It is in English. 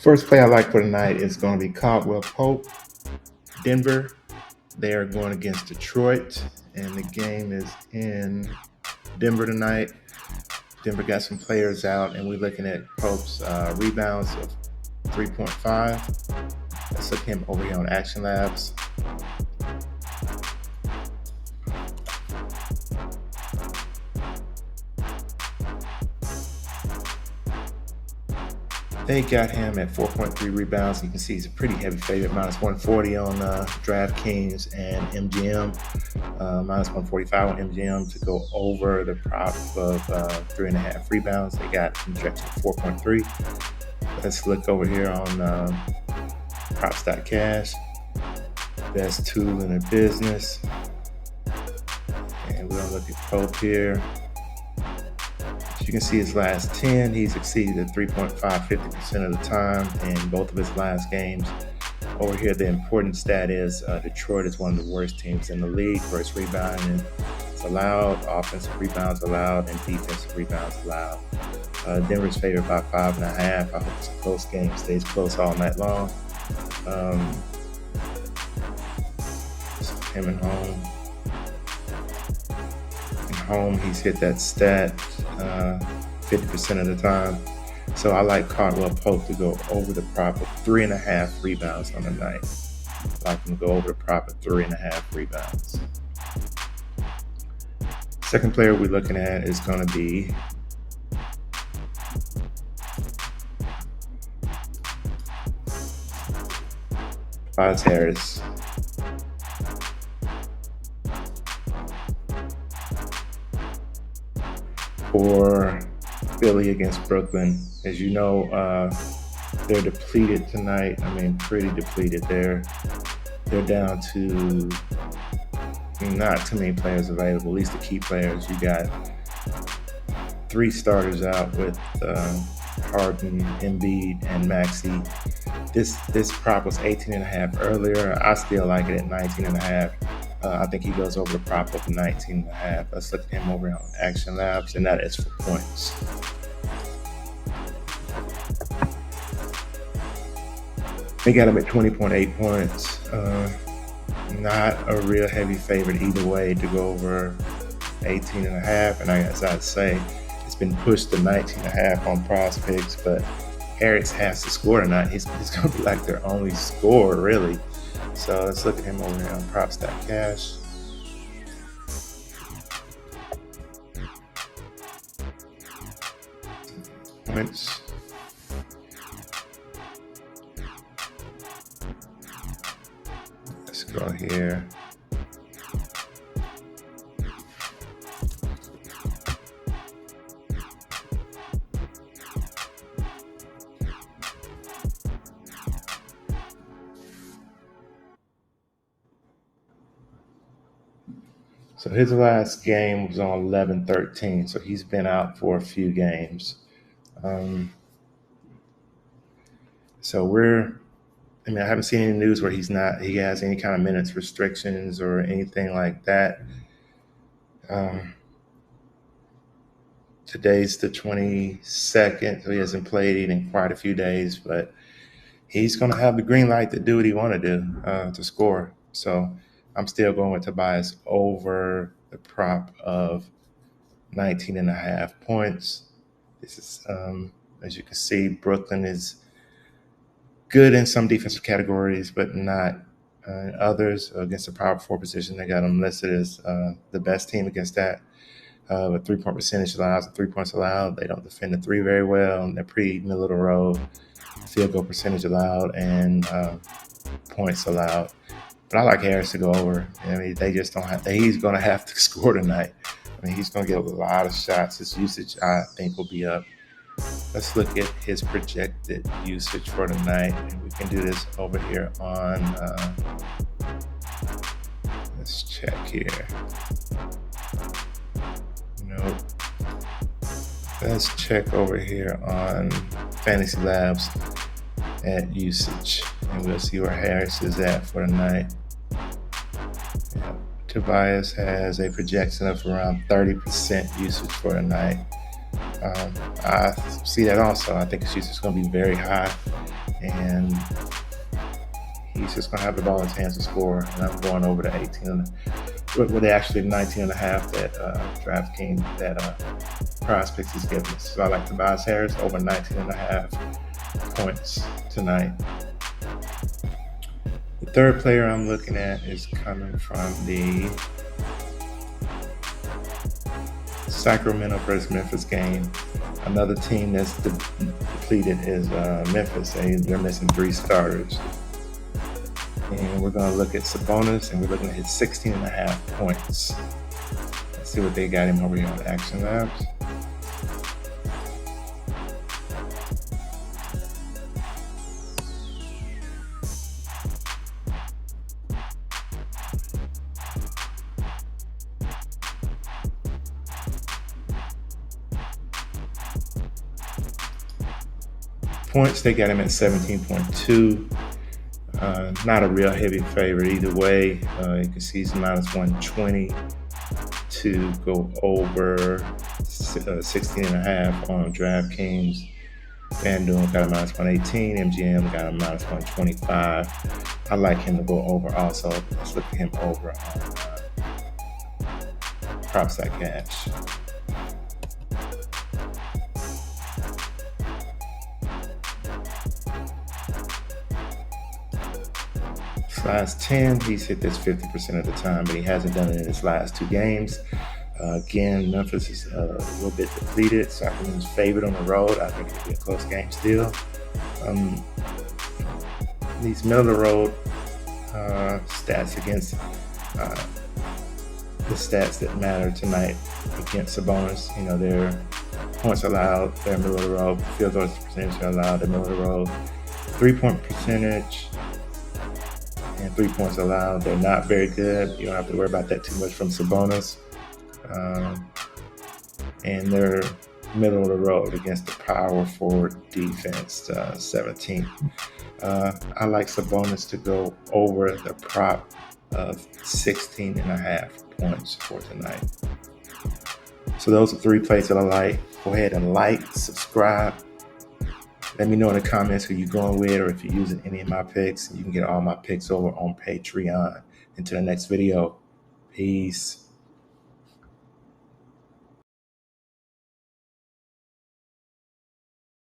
First play I like for tonight is going to be Caldwell Pope, Denver. They are going against Detroit, and the game is in Denver tonight. Denver got some players out, and we're looking at Pope's rebounds of 3.5. Let's look him over here on Action Labs. They got him at 4.3 rebounds. You can see he's a pretty heavy favorite, minus 140 on DraftKings and MGM, minus 145 on MGM to go over the prop of 3.5 rebounds. They got injection 4.3. Let's look over here on props.cash, best tool in the business. And we're going to look at Pope here. As you can see, his last 10, he's exceeded 3.5 50% of the time in both of his last games. Over here, the important stat is Detroit is one of the worst teams in the league. First rebounding is allowed, offensive rebounds allowed, and defensive rebounds allowed. Denver's favored by 5.5. I hope it's a close game, stays close all night long. Him at home. Home, he's hit that stat 50% of the time. So I like Caldwell Pope to go over the prop of 3.5 rebounds on the night. I like him to go over the prop of 3.5 rebounds. Second player we're looking at is going to be Harris. For Philly against Brooklyn. As you know, they're depleted tonight. I mean, pretty depleted. They're down to not too many players available, at least the key players. You got 3 starters out with Harden, Embiid, and Maxey. This prop was 18.5 earlier. I still like it at 19.5. I think he goes over the prop of 19.5. Let's look at him over on Action Labs, and that is for points. They got him at 20.8 points. Not a real heavy favorite either way to go over 18.5. And as I'd say, it's been pushed to 19.5 on Prizepicks, but Harris has to score tonight. He's going to be like their only scorer, really. So let's look at him over here on props.cash. Points. Let's go here. So his last game was on 11/13, so he's been out for a few games. I haven't seen any news where he has any kind of minutes restrictions or anything like that. Today's the 22nd, so he hasn't played in quite a few days, but he's going to have the green light to do what he want to do, to score. So I'm still going with Tobias over the prop of 19.5 points. This is, as you can see, Brooklyn is good in some defensive categories, but not in others. Against the power forward position, they got them listed as the best team against that. With 3-point percentage allowed, 3 points allowed. They don't defend the 3 very well, and they're pretty middle of the road. Field goal percentage allowed and points allowed. But I like Harris to go over. I mean, they just don't have. He's going to have to score tonight. I mean, he's going to get a lot of shots. His usage, I think, will be up. Let's look at his projected usage for tonight, and we can do this over here on. Let's check here. Nope. Let's check over here on Fantasy Labs at usage, and we'll see where Harris is at for tonight. Tobias has a projection of around 30% usage for tonight. I see that also. I think his usage is going to be very high, and he's just going to have the ball in his hands to score. And I'm going over to 18. Well, they actually 19.5 that DraftKings, that Prizepicks is giving us. So I like Tobias Harris over 19.5 points tonight. The third player I'm looking at is coming from the Sacramento versus Memphis game. Another team that's depleted is Memphis. They're missing 3 starters. And we're going to look at Sabonis, and we're looking at his 16.5 points. Let's see what they got him over here on Action Labs. Points, they got him at 17.2. Not a real heavy favorite either way. You can see he's minus 120 to go over 16.5 on DraftKings. FanDuel got a minus 118. MGM got a minus 125. I like him to go over also. Let's look at him over on props.cash. Last 10, he's hit this 50% of the time, but he hasn't done it in his last 2 games. Again, Memphis is a little bit depleted. Sacramento's favored on the road. I think it'll be a close game still. These middle of the road stats against the stats that matter tonight against Sabonis, their points allowed, their middle of the road, field goal percentage allowed, their middle of the road, 3-point percentage, and 3 points allowed. They're not very good. You don't have to worry about that too much from Sabonis. And they're middle of the road against the power forward defense, 17th. I like Sabonis to go over the prop of 16.5 points for tonight. So those are 3 plays that I like. Go ahead and like, subscribe. Let me know in the comments who you're going with, or if you're using any of my picks. You can get all my picks over on Patreon. Until the next video, peace.